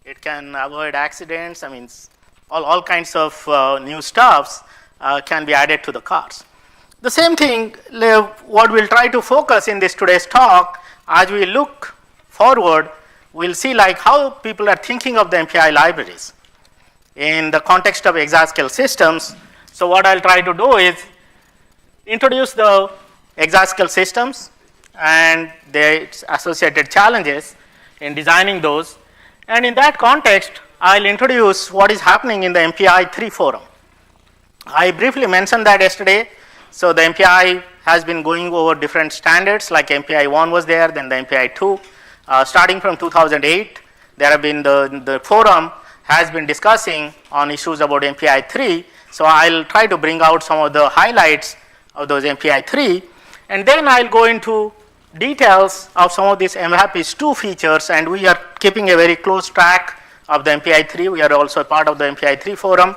it can avoid accidents. I mean, all kinds of new stuffs can be added to the cars. The same thing, what we'll try to focus in this today's talk, as we look forward, we'll see like how people are thinking of the MPI libraries in the context of Exascale systems. So what I'll try to do is introduce the Exascale systems and their associated challenges in designing those. And in that context, I'll introduce what is happening in the MPI 3 forum. I briefly mentioned that yesterday. So the MPI has been going over different standards, like MPI 1 was there, then the MPI 2. Starting from 2008, there have been the forum has been discussing on issues about MPI 3. So I'll try to bring out some of the highlights of those MPI 3, and then I'll go into details of some of these MHAPIS 2 features, and we are keeping a very close track of the MPI 3. We are also a part of the MPI 3 forum,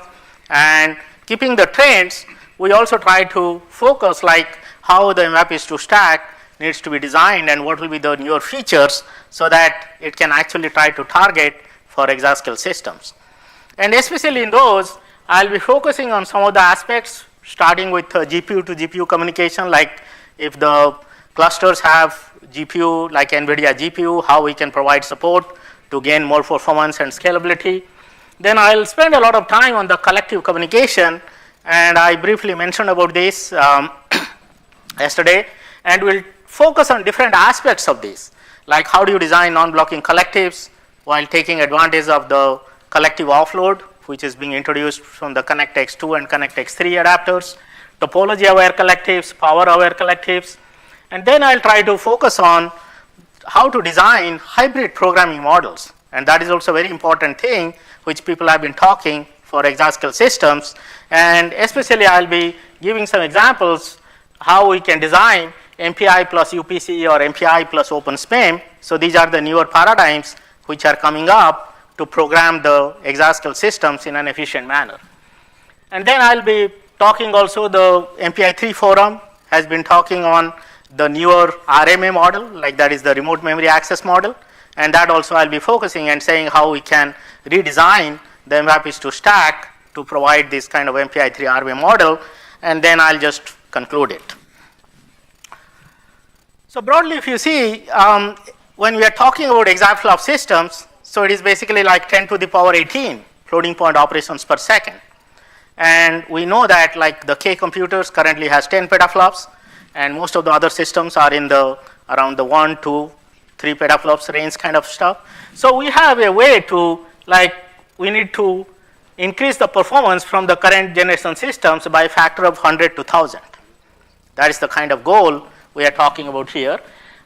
and keeping the trends, we also try to focus like how the MHAPIS 2 stack needs to be designed and what will be the newer features so that it can actually try to target for Exascale systems. And especially in those, I'll be focusing on some of the aspects starting with GPU to GPU communication, like if the clusters have GPU like NVIDIA GPU, how we can provide support to gain more performance and scalability. Then I'll spend a lot of time on the collective communication, and I briefly mentioned about this yesterday, and we'll focus on different aspects of this, like how do you design non-blocking collectives while taking advantage of the collective offload, which is being introduced from the ConnectX-2 and ConnectX-3 adapters, topology-aware collectives, power-aware collectives, and then I'll try to focus on how to design hybrid programming models, and that is also a very important thing which people have been talking for Exascale systems, and especially I'll be giving some examples how we can design MPI plus UPC or MPI plus OpenSPIM. So these are the newer paradigms which are coming up to program the Exascale systems in an efficient manner. And then I'll be talking also the MPI 3 forum has been talking on the newer RMA model, like that is the remote memory access model, and that also I'll be focusing and saying how we can redesign the MHAPIS 2 stack to provide this kind of MPI 3 RMA model, and then I'll just conclude it. So broadly, if you see, when we are talking about exaflop systems, so it is basically like 10 to the power 18 floating point operations per second. And we know that like the K computers currently has 10 petaflops, and most of the other systems are in the around the 1, 2, 3 petaflops range kind of stuff. So we have a way to like we need to increase the performance from the current generation systems by a factor of 100 to 1,000. That is the kind of goal we are talking about here.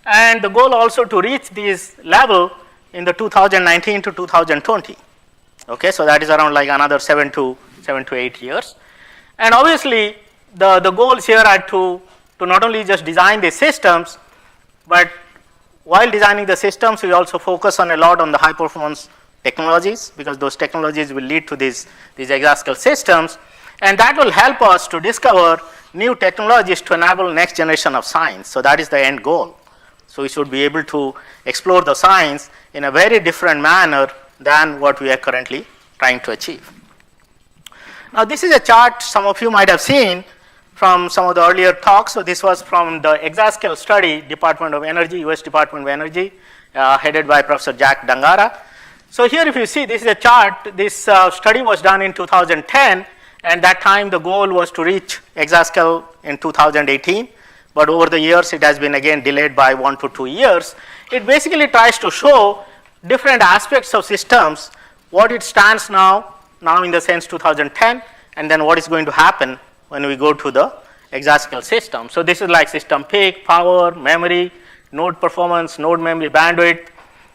And the goal also to reach this level in the 2019 to 2020. Okay, so that is around like another 7 to 8 years. And obviously, the goals here are to not only just design the systems, but while designing the systems, we also focus on a lot on the high performance technologies, because those technologies will lead to these Exascale systems, and that will help us to discover new technologies to enable next generation of science. So that is the end goal. So we should be able to explore the science in a very different manner than what we are currently trying to achieve. Now this is a chart some of you might have seen from some of the earlier talks. So this was from the Exascale study, Department of Energy, US Department of Energy, headed by Professor Jack Dangara. So here if you see, this is a chart. This study was done in 2010, and that time the goal was to reach Exascale in 2018. But over the years, it has been again delayed by 1 to 2 years. It basically tries to show different aspects of systems, what it stands now in the sense 2010, and then what is going to happen when we go to the Exascale system. So this is like system peak, power, memory, node performance, node memory bandwidth,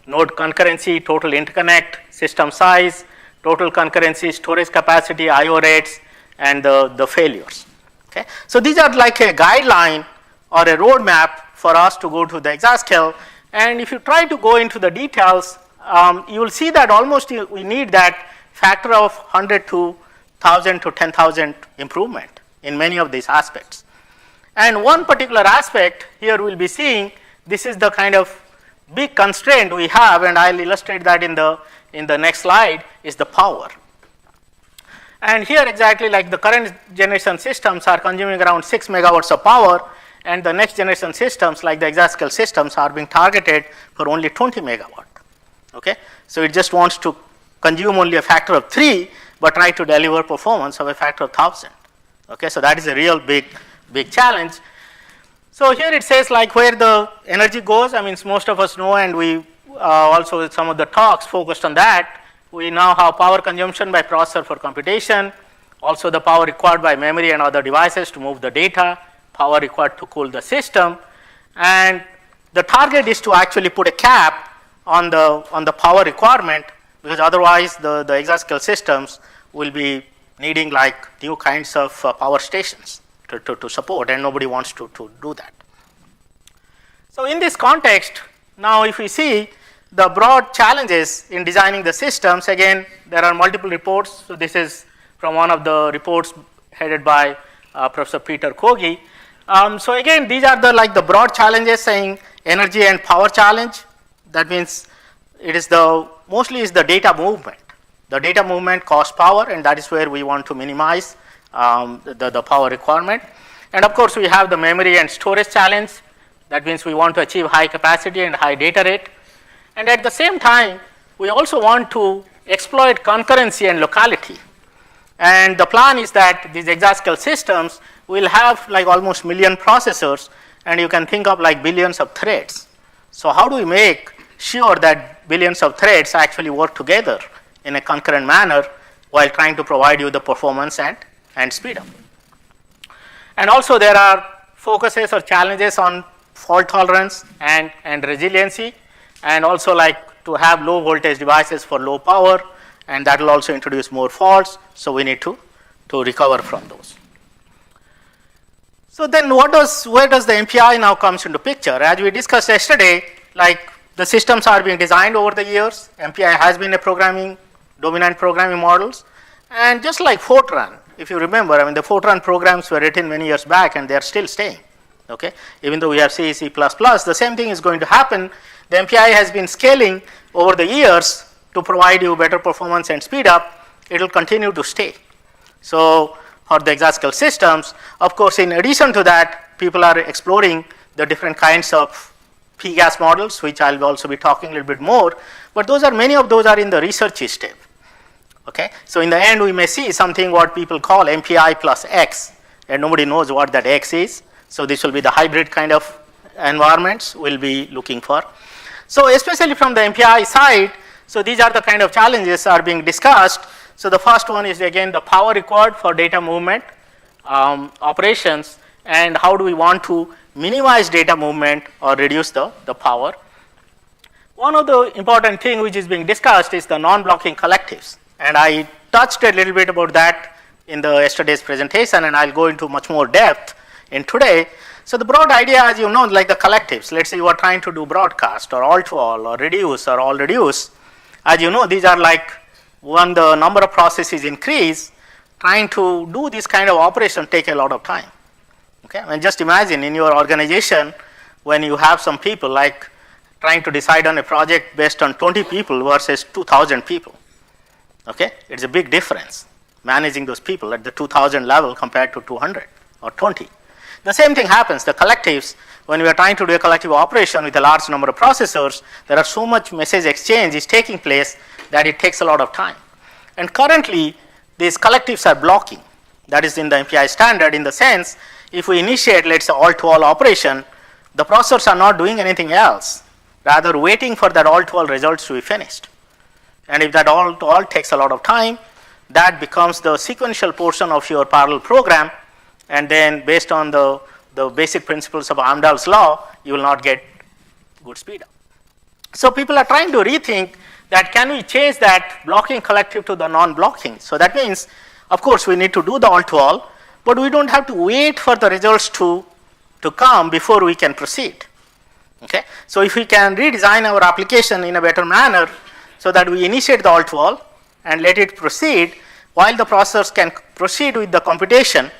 node concurrency, total interconnect, system size, total concurrency, storage capacity, I/O rates, and the failures. Okay, so these are like a guideline or a roadmap for us to go to the Exascale. And if you try to go into the details, you will see that almost we need that factor of 100 to 1,000 to 10,000 improvement in many of these aspects. And one particular aspect here we'll be seeing, this is the kind of big constraint we have, and I'll illustrate that in the next slide, is the power. And here exactly like the current generation systems are consuming around 6 megawatts of power, and the next generation systems like the Exascale systems are being targeted for only 20 megawatt. Okay? So it just wants to consume only a factor of 3, but try to deliver performance of a factor of 1,000. Okay? So that is a real big challenge. So here it says like where the energy goes. I mean, most of us know, and we also some of the talks focused on that. We now have power consumption by processor for computation, also the power required by memory and other devices to move the data, power required to cool the system, and the target is to actually put a cap on the power requirement, because otherwise the Exascale systems will be needing like new kinds of power stations to support, and nobody wants to do that. So in this context, now if we see the broad challenges in designing the systems, again there are multiple reports. So this is from one of the reports headed by Professor Peter Kogi. So again these are the broad challenges, saying energy and power challenge. That means it is mostly is the data movement. The data movement costs power, and that is where we want to minimize the power requirement. And of course we have the memory and storage challenge. That means we want to achieve high capacity and high data rate. And at the same time, we also want to exploit concurrency and locality. And the plan is that these Exascale systems will have like almost million processors, and you can think of like billions of threads. So how do we make sure that billions of threads actually work together in a concurrent manner while trying to provide you the performance and speed up? And also there are focuses or challenges on fault tolerance and resiliency, and also like to have low voltage devices for low power, and that will also introduce more faults, so we need to recover from those. So then where does the MPI now comes into picture? As we discussed yesterday, like the systems are being designed over the years. MPI has been a dominant programming models, and just like Fortran, if you remember, I mean the Fortran programs were written many years back and they are still staying. Okay? Even though we have C, C++, the same thing is going to happen. The MPI has been scaling over the years to provide you better performance and speed up. It will continue to stay. So for the Exascale systems, of course, in addition to that, people are exploring the different kinds of PGAS models, which I'll also be talking a little bit more. But many of those are in the research step. Okay? So in the end, we may see something what people call MPI plus X, and nobody knows what that X is. So this will be the hybrid kind of environments we'll be looking for. So especially from the MPI side, so these are the kind of challenges are being discussed. So the first one is again the power required for data movement operations, and how do we want to minimize data movement or reduce the power. One of the important thing which is being discussed is the non-blocking collectives, and I touched a little bit about that in the yesterday's presentation, and I'll go into much more depth in today. So the broad idea, as you know, like the collectives, let's say you are trying to do broadcast or all to all or reduce or all reduce. As you know, these are like when the number of processes increase, trying to do this kind of operation take a lot of time. Okay, I mean, just imagine in your organization when you have some people like trying to decide on a project based on 20 people versus 2,000 people. Okay, it's a big difference managing those people at the 2,000 level compared to 200 or 20. The same thing happens, the collectives, when we are trying to do a collective operation with a large number of processors, there are so much message exchange is taking place that it takes a lot of time. And currently, these collectives are blocking. That is in the MPI standard, in the sense, if we initiate, let's say, all-to-all operation, the processors are not doing anything else, rather waiting for that all-to-all results to be finished. And if that all-to-all takes a lot of time, that becomes the sequential portion of your parallel program, and then based on the basic principles of Amdahl's law, you will not get good speed up. So people are trying to rethink that can we change that blocking collective to the non-blocking. So that means, of course, we need to do the all-to-all, but we don't have to wait for the results to come before we can proceed. Okay? So if we can redesign our application in a better manner so that we initiate the all-to-all and let it proceed while the processors can proceed with the computation,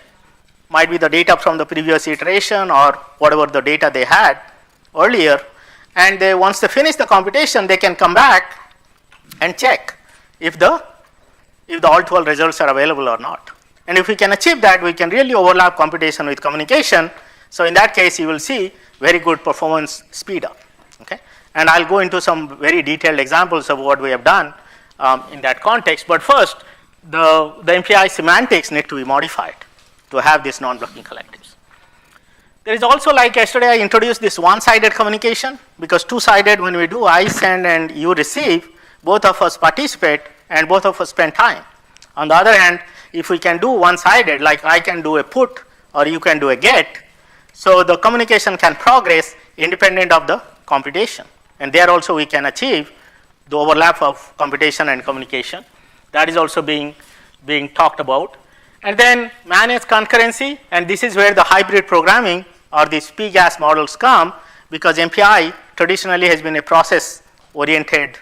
might be the data from the previous iteration or whatever the data they had earlier, and once they finish the computation, they can come back and check if the all 12 results are available or not. And if we can achieve that, we can really overlap computation with communication. So in that case, you will see very good performance speed up. Okay? And I'll go into some very detailed examples of what we have done in that context. But first, the MPI semantics need to be modified to have these non-blocking collectives. There is also, like yesterday, I introduced this one-sided communication, because two-sided, when we do I send and you receive, both of us participate and both of us spend time. On the other hand, if we can do one-sided, like I can do a put or you can do a get, so the communication can progress independent of the computation. And there also we can achieve the overlap of computation and communication. That is also being talked about. And then manage concurrency, and this is where the hybrid programming or the PGAS models come, because MPI traditionally has been a process-oriented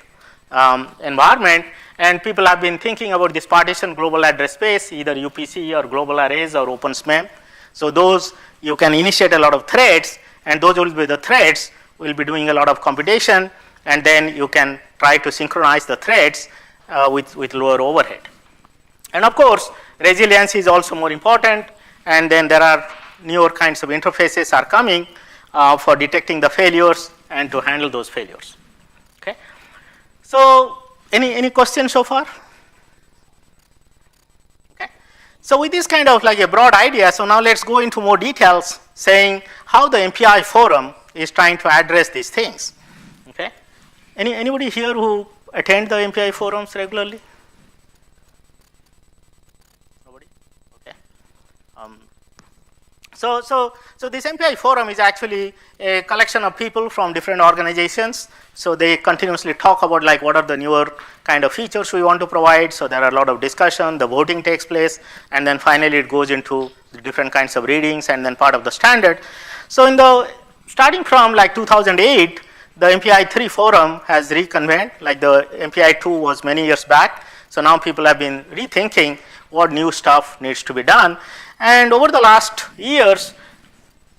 environment, and people have been thinking about this partition global address space, either UPC or global arrays or OpenSMEM. So those you can initiate a lot of threads, and those will be the threads will be doing a lot of computation, and then you can try to synchronize the threads with lower overhead. And of course, resiliency is also more important, and then there are newer kinds of interfaces are coming for detecting the failures and to handle those failures. Okay. So any questions so far? Okay. So with this kind of like a broad idea, so now let's go into more details, saying how the MPI forum is trying to address these things. Okay. Anybody here who attend the MPI forums regularly? Nobody? Okay. So this MPI forum is actually a collection of people from different organizations. So they continuously talk about like what are the newer kind of features we want to provide. So there are a lot of discussion, the voting takes place, and then finally it goes into the different kinds of readings and then part of the standard. So starting from like 2008, the MPI 3 forum has reconvened, like the MPI 2 was many years back. So now people have been rethinking what new stuff needs to be done. And over the last years,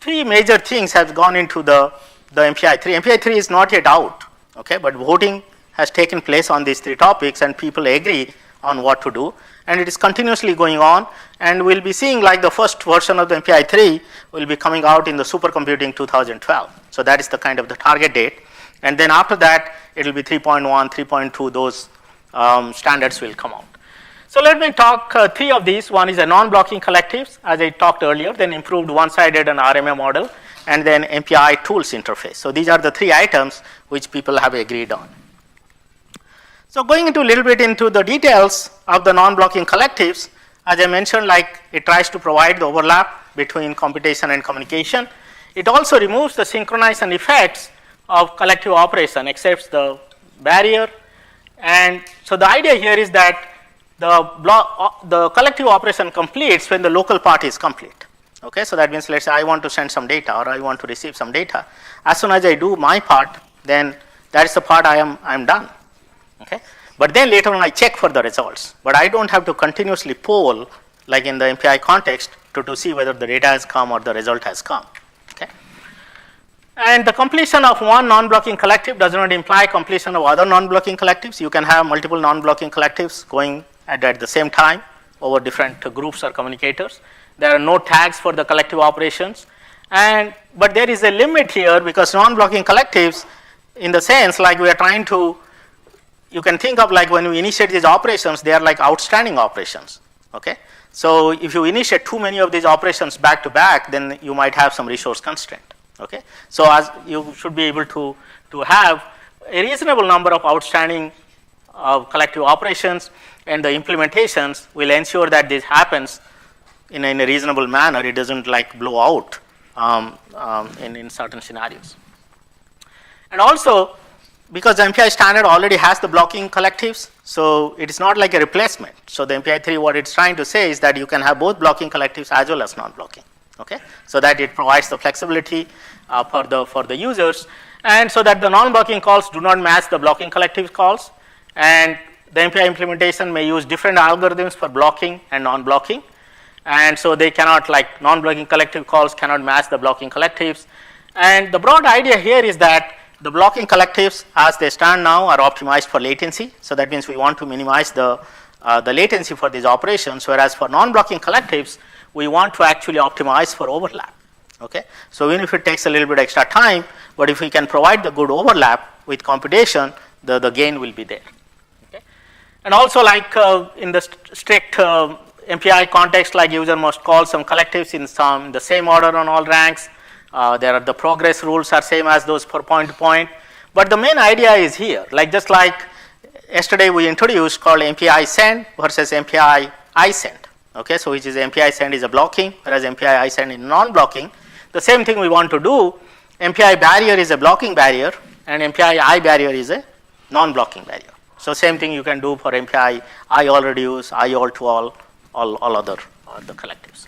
3 major things have gone into the MPI 3. MPI 3 is not yet out, okay, but voting has taken place on these 3 topics and people agree on what to do. And it is continuously going on, and we'll be seeing like the first version of the MPI 3 will be coming out in the supercomputing 2012. So that is the kind of the target date. And then after that, it will be 3.1, 3.2, those standards will come out. So let me talk 3 of these. One is a non-blocking collectives, as I talked earlier, then improved one-sided and RMA model, and then MPI tools interface. So these are the 3 items which people have agreed on. So going into a little bit into the details of the non-blocking collectives, as I mentioned, like it tries to provide the overlap between computation and communication. It also removes the synchronization effects of collective operation, accepts the barrier. And so the idea here is that the collective operation completes when the local part is complete. Okay, so that means let's say I want to send some data or I want to receive some data. As soon as I do my part, then that is the part I am done. Okay, but then later on I check for the results. But I don't have to continuously poll like in the MPI context to see whether the data has come or the result has come. Okay, and the completion of one non-blocking collective does not imply completion of other non-blocking collectives. You can have multiple non-blocking collectives going at the same time over different groups or communicators. There are no tags for the collective operations, but there is a limit here because non-blocking collectives, in the sense like we are trying to, you can think of like when we initiate these operations, they are like outstanding operations. Okay, so if you initiate too many of these operations back to back, then you might have some resource constraint. Okay, so as you should be able to have a reasonable number of outstanding collective operations, and the implementations will ensure that this happens in a reasonable manner. It doesn't like blow out in certain scenarios. And also, because the MPI standard already has the blocking collectives, so it is not like a replacement. So the MPI 3, what it's trying to say is that you can have both blocking collectives as well as non-blocking. Okay, so that it provides the flexibility for the users, and so that the non-blocking calls do not match the blocking collective calls, and the MPI implementation may use different algorithms for blocking and non-blocking, and so they cannot, like non-blocking collective calls cannot match the blocking collectives. And the broad idea here is that the blocking collectives as they stand now are optimized for latency. So that means we want to minimize the latency for these operations, whereas for non-blocking collectives, we want to actually optimize for overlap. Okay? So even if it takes a little bit extra time, but if we can provide the good overlap with computation, the gain will be there. Okay? And also, like in the strict MPI context, like user must call some collectives in the same order on all ranks. There are the progress rules are same as those for point to point. But the main idea is here, like just like yesterday we introduced called MPI send versus MPI I send. Okay, so which is MPI send is a blocking, whereas MPI I send is non-blocking. The same thing we want to do. MPI barrier is a blocking barrier, and MPI I barrier is a non-blocking barrier. So same thing you can do for MPI I all reduce, I all to all other the collectives.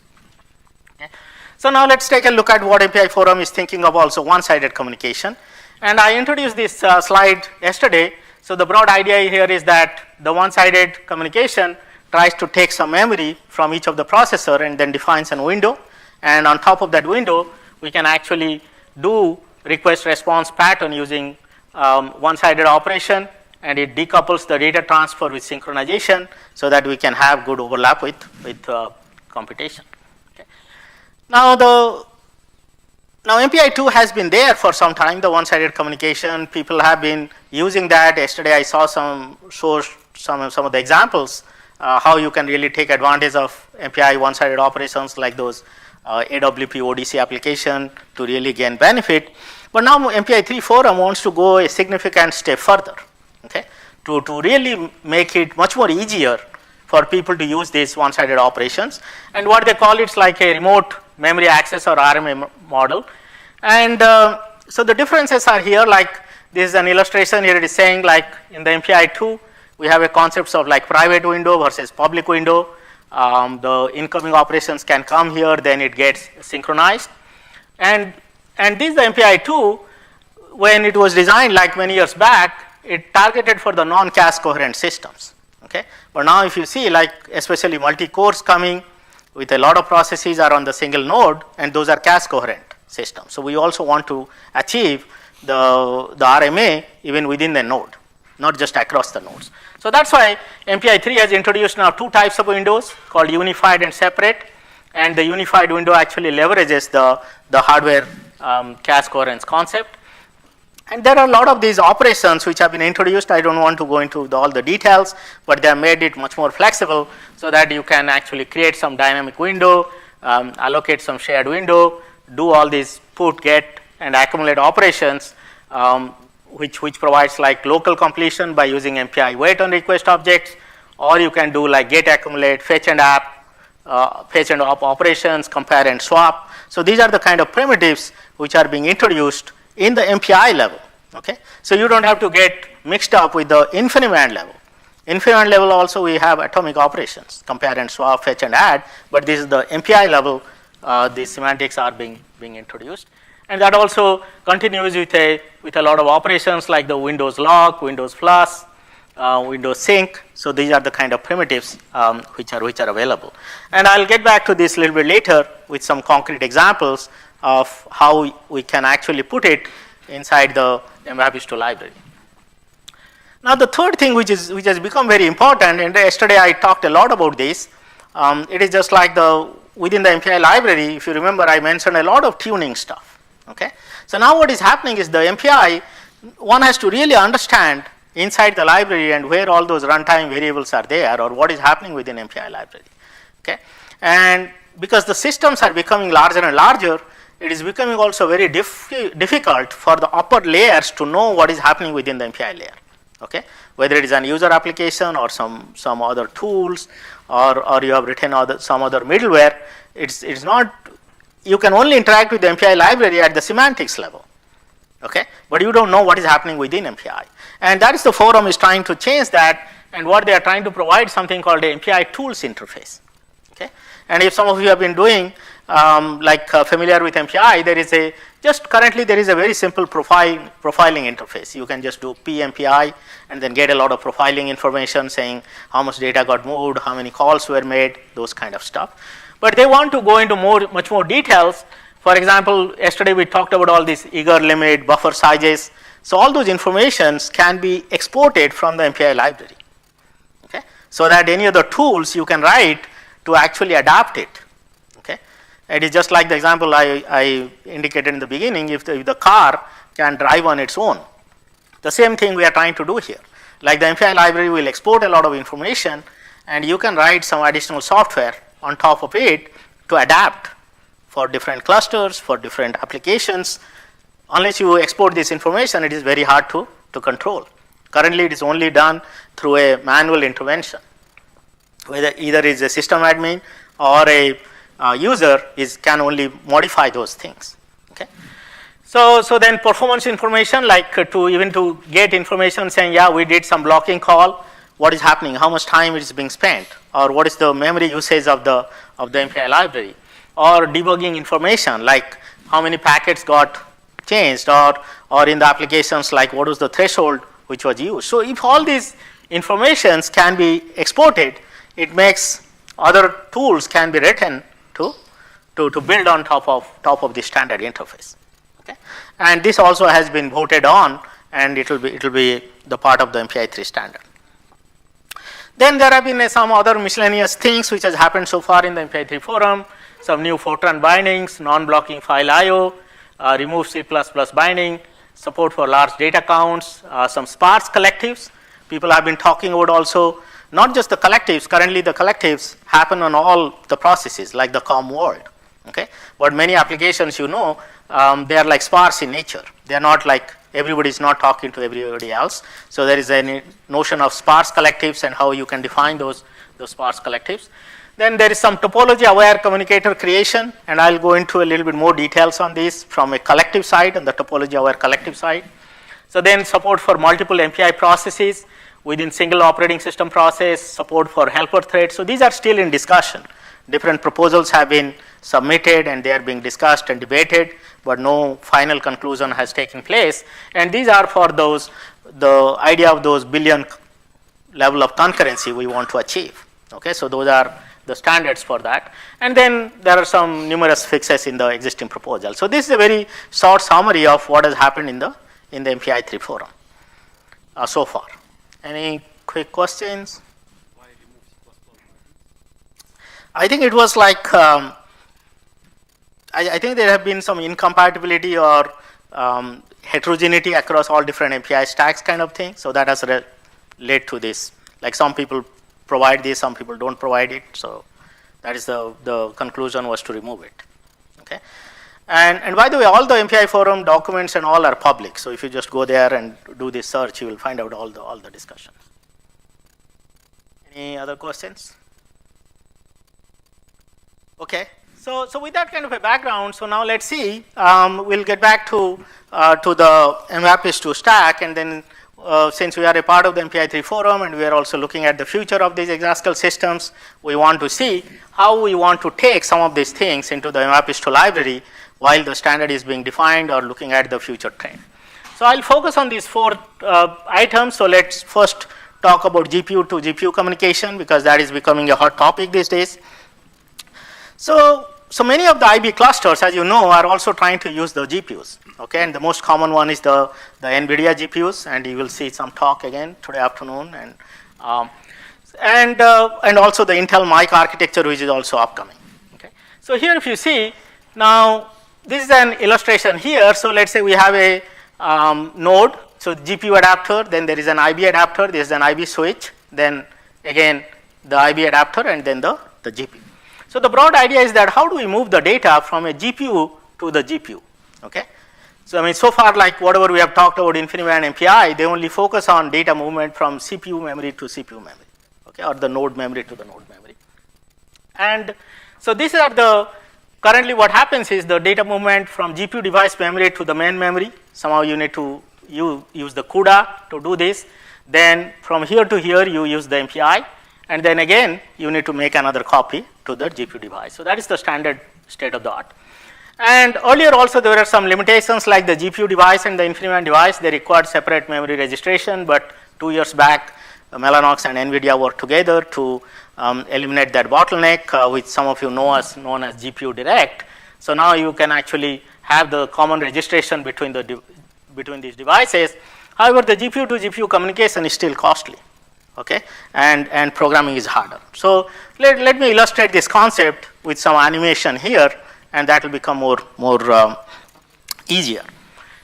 Okay. So now let's take a look at what MPI forum is thinking of also one-sided communication. And I introduced this slide yesterday. So the broad idea here is that the one-sided communication tries to take some memory from each of the processor and then defines a window. And on top of that window, we can actually do request response pattern using one-sided operation, and it decouples the data transfer with synchronization so that we can have good overlap with computation. Okay. Now MPI2 has been there for some time, the one-sided communication. People have been using that. Yesterday I saw some of the examples how you can really take advantage of MPI one-sided operations like those AWP ODC application to really gain benefit. But now MPI3 forum wants to go a significant step further, okay, to really make it much more easier for people to use these one-sided operations. And what they call it's like a remote memory access or RMA model. And so the differences are here, like this is an illustration here. It is saying like in the MPI2, we have a concept of like private window versus public window. The incoming operations can come here, then it gets synchronized. And this is the MPI2. When it was designed like many years back, it targeted for the non-cache coherent systems. Okay, but now if you see, like especially multi-cores coming with a lot of processes are on the single node, and those are cache coherent systems. So we also want to achieve the RMA even within the node, not just across the nodes. So that's why MPI3 has introduced now two types of windows called unified and separate, and the unified window actually leverages the hardware cache coherence concept. And there are a lot of these operations which have been introduced. I don't want to go into all the details, but they have made it much more flexible so that you can actually create some dynamic window, allocate some shared window, do all these put, get, and accumulate operations, which provides like local completion by using MPI wait on request objects, or you can do like get, accumulate, fetch and app, fetch and op operations, compare and swap. So these are the kind of primitives which are being introduced in the MPI level. Okay, so you don't have to get mixed up with the InfiniBand level. InfiniBand level also we have atomic operations, compare and swap, fetch and add, but this is the MPI level. These semantics are being introduced. And that also continues with a lot of operations like the Windows lock, Windows plus, Windows sync. So these are the kind of primitives which are available. And I'll get back to this a little bit later with some concrete examples of how we can actually put it inside the MRAP2 library. Now the third thing which has become very important, and yesterday I talked a lot about this. It is just like within the MPI library. If you remember, I mentioned a lot of tuning stuff. Okay, so now what is happening is the MPI, one has to really understand inside the library and where all those runtime variables are there, or what is happening within MPI library. Okay, and because the systems are becoming larger and larger, it is becoming also very difficult for the upper layers to know what is happening within the MPI layer. Okay, whether it is an user application or some other tools, or you have written some other middleware, it's not. You can only interact with the MPI library at the semantics level, okay? But you don't know what is happening within MPI. And that is the forum is trying to change that, and what they are trying to provide something called the MPI tools interface, okay? And if some of you have been doing, familiar with MPI, currently there is a very simple profiling interface. You can just do PMPI and then get a lot of profiling information saying how much data got moved, how many calls were made, those kind of stuff. But they want to go into much more details. For example, yesterday we talked about all these eager limit, buffer sizes. So all those informations can be exported from the MPI library, okay? So that any other tools you can write to actually adapt it, okay? It is just like the example I indicated in the beginning, if the car can drive on its own. The same thing we are trying to do here. Like the MPI library will export a lot of information, and you can write some additional software on top of it to adapt for different clusters, for different applications. Unless you export this information, it is very hard to control. Currently, it is only done through a manual intervention, whether either is a system admin or a user can only modify those things. Okay. So then performance information, like to get information saying, yeah, we did some blocking call, what is happening, how much time is being spent, or what is the memory usage of the MPI library, or debugging information like how many packets got changed, or in the applications like what was the threshold which was used. So if all these informations can be exported, it makes other tools can be written to build on top of the standard interface. Okay? And this also has been voted on, and it will be the part of the MPI 3 standard. Then there have been some other miscellaneous things which has happened so far in the MPI 3 forum. Some new Fortran bindings, non-blocking file I/O, remove C++ binding, support for large data counts, some sparse collectives. People have been talking about also not just the collectives. Currently, the collectives happen on all the processes, like the COM world. Okay, but many applications, they are like sparse in nature. They are not like everybody is not talking to everybody else. So there is a notion of sparse collectives and how you can define those sparse collectives. Then there is some topology aware communicator creation, and I'll go into a little bit more details on this from a collective side and the topology aware collective side. So then support for multiple MPI processes within single operating system process, support for helper threads. So these are still in discussion. Different proposals have been submitted and they are being discussed and debated, but no final conclusion has taken place. And these are for the idea of those billion level of concurrency we want to achieve. Okay, so those are the standards for that. And then there are some numerous fixes in the existing proposal. So this is a very short summary of what has happened in the MPI 3 forum so far. Any quick questions? Why remove C++? I think it was like, I think there have been some incompatibility or heterogeneity across all different MPI stacks kind of thing. So that has led to this. Like some people provide this, some people don't provide it. So that is the conclusion was to remove it. Okay. And by the way, all the MPI forum documents and all are public. So if you just go there and do this search, you will find out all the discussions. Any other questions? Okay. So with that kind of a background, so now let's see. We'll get back to the MAPIS2 stack, and then since we are a part of the MPI 3 forum and we are also looking at the future of these Exascale systems, we want to see how we want to take some of these things into the MAPIS2 library while the standard is being defined or looking at the future trend. So I'll focus on these 4 items. So let's first talk about GPU to GPU communication, because that is becoming a hot topic these days. So many of the IB clusters, as you know, are also trying to use the GPUs. Okay, and the most common one is the NVIDIA GPUs, and you will see some talk again today afternoon, and also the Intel mic architecture, which is also upcoming. Okay, so here if you see now, this is an illustration here. So let's say we have a node, so GPU adapter, then there is an IB adapter, there is an IB switch, then again the IB adapter, and then the GPU. So the broad idea is that how do we move the data from a GPU to the GPU? Okay. So I mean, so far, like whatever we have talked about InfiniBand and MPI, they only focus on data movement from CPU memory to CPU memory, okay, or the node memory to the node memory. And so these are currently what happens is the data movement from GPU device memory to the main memory. Somehow you need to use the CUDA to do this. Then from here to here, you use the MPI. And then again, you need to make another copy to the GPU device. So that is the standard state of the art. And earlier also there were some limitations, like the GPU device and the InfiniBand device, they required separate memory registration, but 2 years back, Mellanox and NVIDIA worked together to eliminate that bottleneck, which some of you know as known as GPU Direct. So now you can actually have the common registration between the between these devices. However, the GPU to GPU communication is still costly, okay, and programming is harder. So let me illustrate this concept with some animation here, and that will become more easier.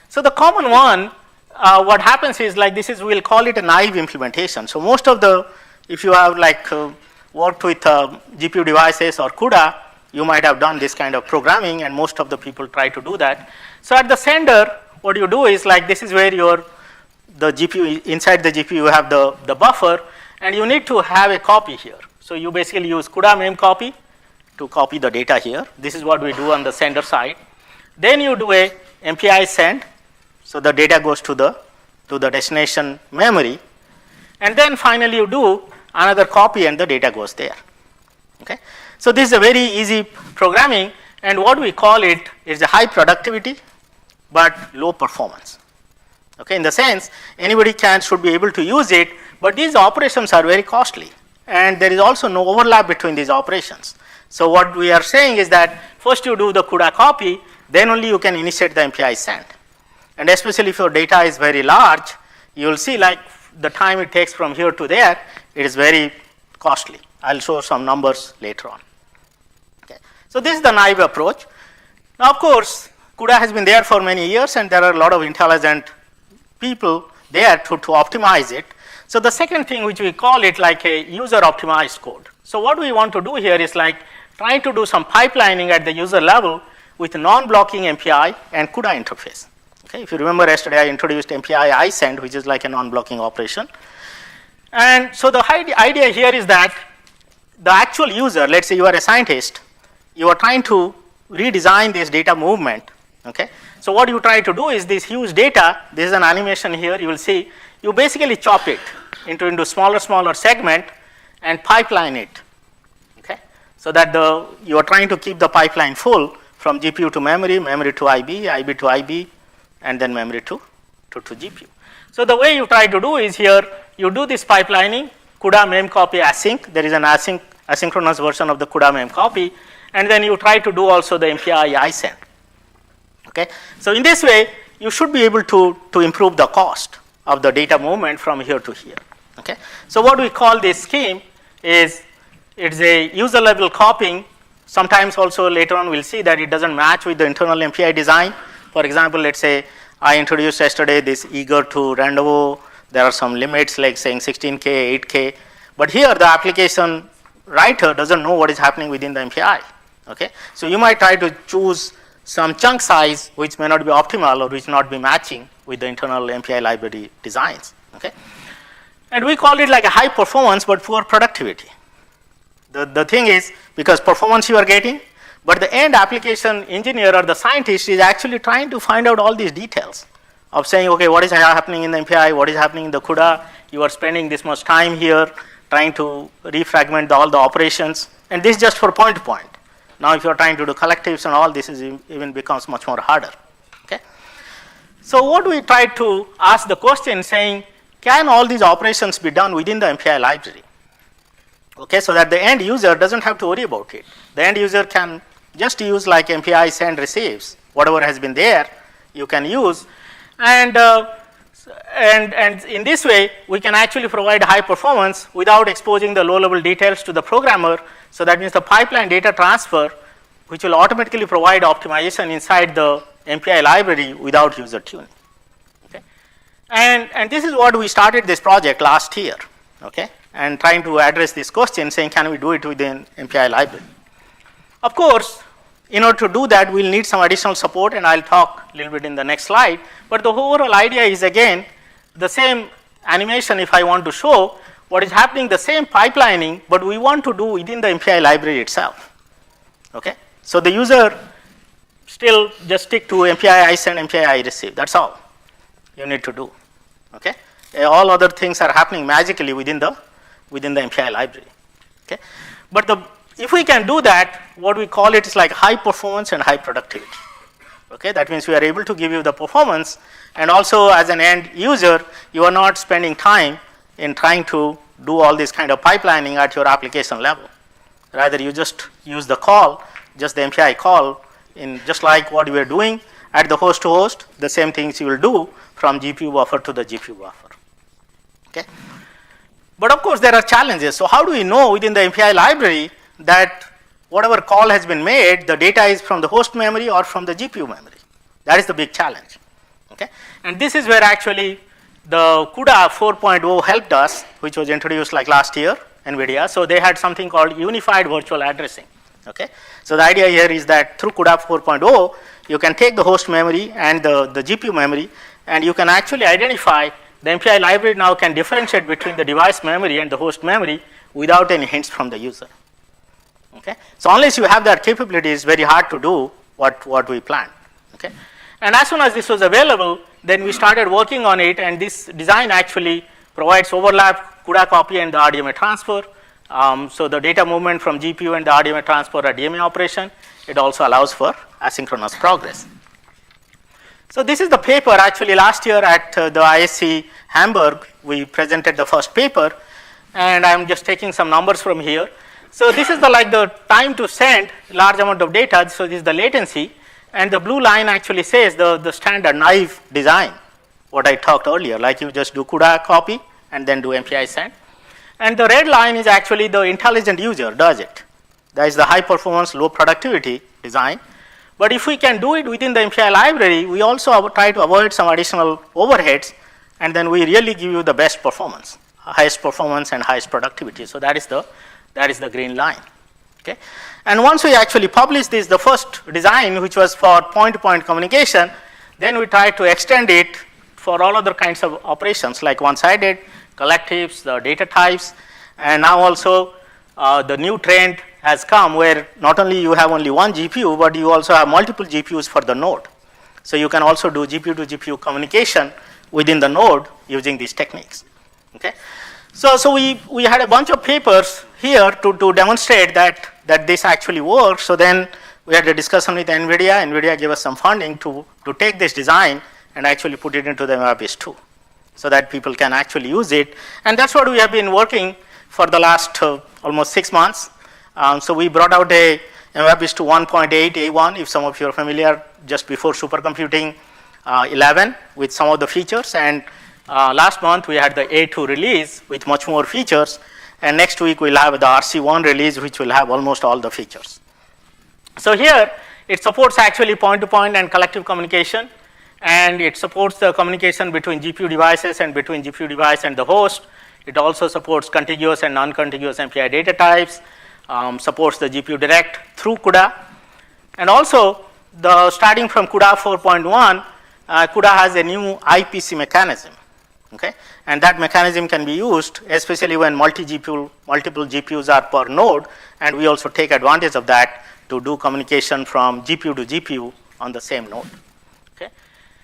So the common one, what happens is like this is, we'll call it a naive implementation. So most of the, if you have like worked with GPU devices or CUDA, you might have done this kind of programming, and most of the people try to do that. So at the sender, what you do is like this is where the GPU, inside the GPU you have the buffer, and you need to have a copy here. So you basically use CUDA mem copy to copy the data here. This is what we do on the sender side. Then you do a MPI send, so the data goes to the destination memory, and then finally you do another copy and the data goes there. Okay, so this is a very easy programming, and what we call it is a high productivity but low performance. Okay, in the sense anybody should be able to use it, but these operations are very costly, and there is also no overlap between these operations. So what we are saying is that first you do the CUDA copy, then only you can initiate the MPI send. And especially if your data is very large, you will see like the time it takes from here to there, it is very costly. I'll show some numbers later on. Okay. So this is the naive approach. Now of course, CUDA has been there for many years, and there are a lot of intelligent people there to optimize it. So the second thing, which we call it like a user optimized code. So what we want to do here is like trying to do some pipelining at the user level with non-blocking MPI and CUDA interface. Okay, if you remember yesterday I introduced MPI iSend, which is like a non-blocking operation. And so the idea here is that the actual user, let's say you are a scientist, you are trying to redesign this data movement. Okay, so what you try to do is this huge data, this is an animation here, you will see, you basically chop it into smaller segment and pipeline it. Okay, so that you are trying to keep the pipeline full from GPU to memory, memory to IB, IB to IB, and then memory to GPU. So the way you try to do is here, you do this pipelining, CUDA mem copy async, there is an asynchronous version of the CUDA mem copy, and then you try to do also the MPI iSend. Okay, so in this way, you should be able to improve the cost of the data movement from here to here. Okay, so what we call this scheme is, it's a user level copying. Sometimes also later on we'll see that it doesn't match with the internal MPI design. For example, let's say I introduced yesterday this eager to rendezvous. There are some limits like saying 16K, 8K, but here the application writer doesn't know what is happening within the MPI. Okay, so you might try to choose some chunk size which may not be optimal or which not be matching with the internal MPI library designs. Okay, and we call it like a high performance but poor productivity. The thing is, because performance you are getting, but the end application engineer or the scientist is actually trying to find out all these details of saying, okay, what is happening in the MPI, what is happening in the CUDA, you are spending this much time here trying to refragment all the operations, and this just for point to point. Now if you are trying to do collectives and all, this is even becomes much more harder. Okay, so what we try to ask the question saying, can all these operations be done within the MPI library? Okay, so that the end user doesn't have to worry about it. The end user can just use like MPI send receives, whatever has been there, you can use, and in this way we can actually provide high performance without exposing the low level details to the programmer. So that means the pipeline data transfer, which will automatically provide optimization inside the MPI library without user tuning. Okay, and this is what we started this project last year. Okay, and trying to address this question saying, can we do it within MPI library? Of course, in order to do that, we'll need some additional support, and I'll talk a little bit in the next slide. But the overall idea is again the same animation. If I want to show what is happening, the same pipelining, but we want to do within the MPI library itself. Okay, so the user still just stick to MPI iSend, MPI iReceive. That's all you need to do. Okay, all other things are happening magically within the MPI library. Okay, but if we can do that, what we call it is like high performance and high productivity. Okay, that means we are able to give you the performance, and also as an end user, you are not spending time in trying to do all this kind of pipelining at your application level. Rather, you just use the call, just the MPI call, in just like what we are doing, At the host to host, the same things you will do from GPU buffer to the GPU buffer. Okay. But of course, there are challenges. So how do we know within the MPI library that whatever call has been made, the data is from the host memory or from the GPU memory? That is the big challenge. Okay. And this is where actually the CUDA 4.0 helped us, which was introduced like last year, NVIDIA. So they had something called unified virtual addressing. Okay. So the idea here is that through CUDA 4.0, you can take the host memory and the GPU memory, and you can actually identify, the MPI library now can differentiate between the device memory and the host memory without any hints from the user. Okay. So unless you have that capability, it's very hard to do what we planned. Okay. And as soon as this was available, then we started working on it, and this design actually provides overlap CUDA copy and the RDMA transfer. So the data movement from GPU and the RDMA transfer are DMA operation. It also allows for asynchronous progress. So this is the paper. Actually, last year at the ISC Hamburg, we presented the first paper, and I'm just taking some numbers from here. So this is the time to send large amount of data. So this is the latency. And the blue line actually says the standard naive design, what I talked earlier, like you just do CUDA copy and then do MPI send. And the red line is actually the intelligent user does it. That is the high performance, low productivity design. But if we can do it within the MPI library, we also try to avoid some additional overheads, and then we really give you the best performance, highest performance and highest productivity. So that is the green line. Okay. And once we actually published this, the first design, which was for point-to-point communication, then we tried to extend it for all other kinds of operations like one-sided, collectives, the data types, and now also the new trend has come where not only you have only one GPU, but you also have multiple GPUs for the node. So you can also do GPU to GPU communication within the node using these techniques. Okay. So we had a bunch of papers here to demonstrate that this actually works. So then we had a discussion with NVIDIA. NVIDIA gave us some funding to take this design and actually put it into the MPI 2 so that people can actually use it. And that's what we have been working for the last almost 6 months. So we brought out a MPI 2 1.8 A1, if some of you are familiar, just before supercomputing 11 with some of the features. And last month we had the A2 release with much more features, and next week we'll have the RC1 release, which will have almost all the features. So here it supports actually point-to-point and collective communication, and it supports the communication between GPU devices and between GPU device and the host. It also supports contiguous and non-contiguous MPI data types, supports the GPU direct through CUDA, and also starting from CUDA 4.1, CUDA has a new IPC mechanism. Okay, and that mechanism can be used especially when multiple GPUs are per node, and we also take advantage of that to do communication from GPU to GPU on the same node. Okay,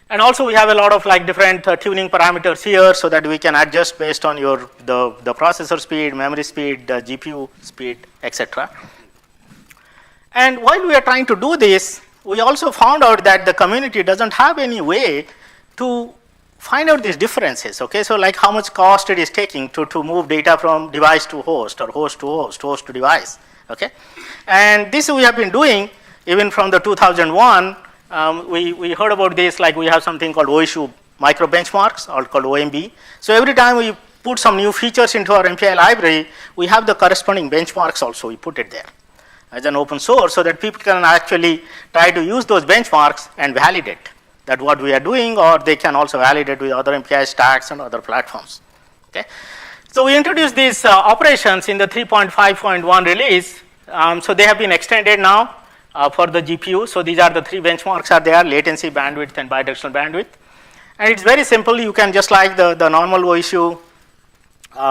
and also we have a lot of different tuning parameters here so that we can adjust based on the processor speed, memory speed, the GPU speed, etc. And while we are trying to do this, we also found out that the community doesn't have any way to find out these differences. Okay, so how much cost it is taking to move data from device to host or host to host, host to device. Okay, and this we have been doing even from the 2001. We heard about this, we have something called OISU micro benchmarks, or called OMB. So every time we put some new features into our MPI library, we have the corresponding benchmarks also. We put it there as an open source so that people can actually try to use those benchmarks and validate that what we are doing, or they can also validate with other MPI stacks and other platforms. Okay, so we introduced these operations in the 3.5.1 release. So they have been extended now for the GPU. So these are the 3 benchmarks are there: latency, bandwidth, and bidirectional bandwidth. And it's very simple. You can just like the normal OISU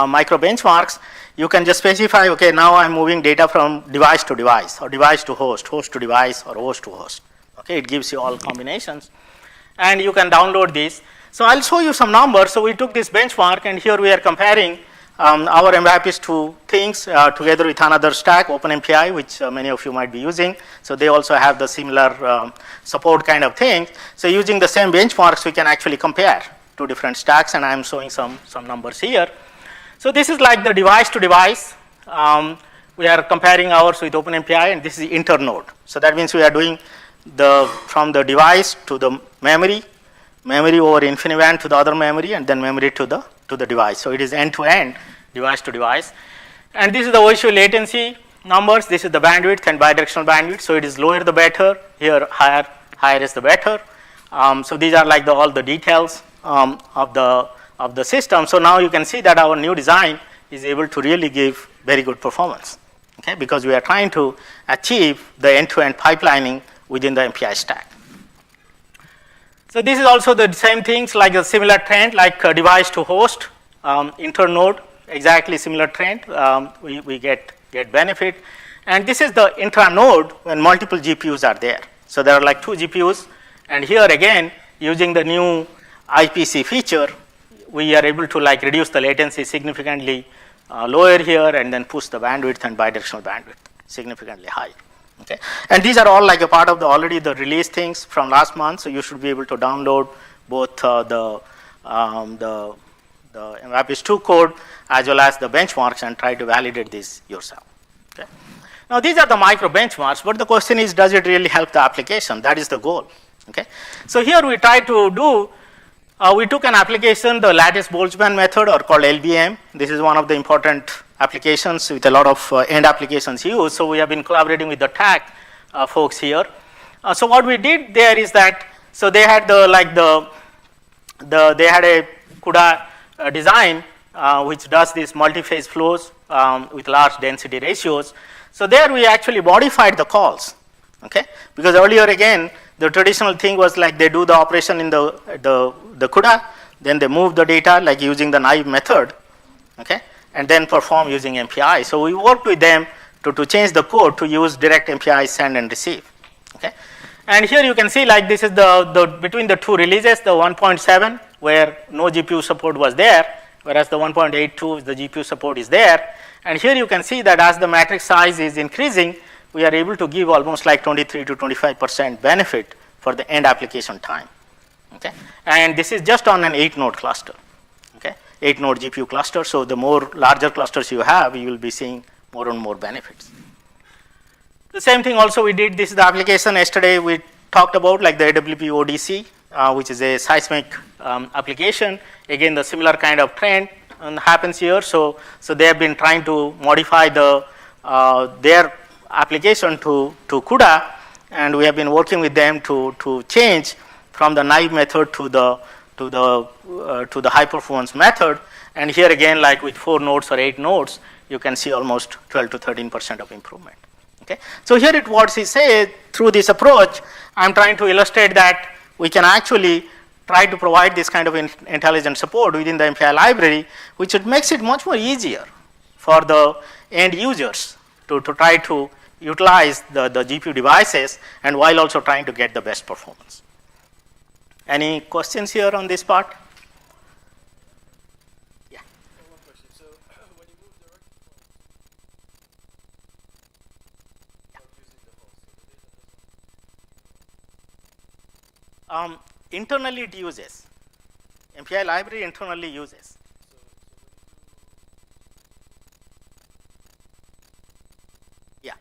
micro benchmarks, you can just specify, okay, now I'm moving data from device to device, or device to host, host to device, or host to host. Okay, it gives you all combinations. And you can download these. So I'll show you some numbers. So we took this benchmark, and here we are comparing our MPIs to things together with another stack, OpenMPI, which many of you might be using. So they also have the similar support kind of thing. So using the same benchmarks, we can actually compare 2 different stacks, and I'm showing some numbers here. So this is like the device to device. We are comparing ours with OpenMPI, and this is internode. So that means we are doing from the device to the memory, memory over InfiniBand to the other memory, and then memory to the device. So it is end to end, device to device. And this is the ratio latency numbers. This is the bandwidth and bidirectional bandwidth. So it is lower the better. Here higher is the better. So these are like all the details of the system. So now you can see that our new design is able to really give very good performance. Okay, because we are trying to achieve the end-to-end pipelining within the MPI stack. So this is also the same things like a similar trend like device to host, internode, exactly similar trend. We get benefit. And this is the intranode when multiple GPUs are there. So there are like 2 GPUs. And here again, using the new IPC feature, we are able to like reduce the latency significantly lower here and then push the bandwidth and bidirectional bandwidth significantly higher. Okay, and these are all like a part of already the release things from last month. So you should be able to download both the MAPIS 2 code as well as the benchmarks and try to validate this yourself. Okay. Now these are the micro benchmarks, but the question is, does it really help the application? That is the goal. Okay, so here we try to do. We took an application, the lattice Boltzmann method, or called LBM. This is one of the important applications with a lot of end applications used. So we have been collaborating with the TAC folks here. So what we did there is that, so they had they had a CUDA design which does these multi-phase flows with large density ratios. So there we actually modified the calls. Okay, because earlier again the traditional thing was like they do the operation in the CUDA, then they move the data like using the naive method, okay, and then perform using MPI. So we worked with them to change the code to use direct MPI send and receive. Okay, and here you can see like this is the between the 2 releases, the 1.7 where no GPU support was there, whereas the 1.82 the GPU support is there. And here you can see that as the matrix size is increasing, we are able to give almost like 23 to 25% benefit for the end application time. Okay, and this is just on an 8-node cluster. Okay, 8-node GPU cluster. So the more larger clusters you have, you will be seeing more and more benefits. The same thing also we did. This is the application yesterday we talked about, like the AWP ODC, which is a seismic application. Again, the similar kind of trend happens here. So they have been trying to modify their application to CUDA, and we have been working with them to change from the naive method to the high performance method. And here again, like with 4 nodes or 8 nodes, you can see almost 12 to 13% of improvement. Okay, so here it what he says through this approach, I'm trying to illustrate that we can actually try to provide this kind of intelligent support within the MPI library, which it makes it much more easier for the end users to try to utilize the GPU devices and while also trying to get the best performance. Any questions here on this part? Yeah. One question. So when you move direct using the host, so the data doesn't. Internally it uses. MPI library internally uses. Yeah.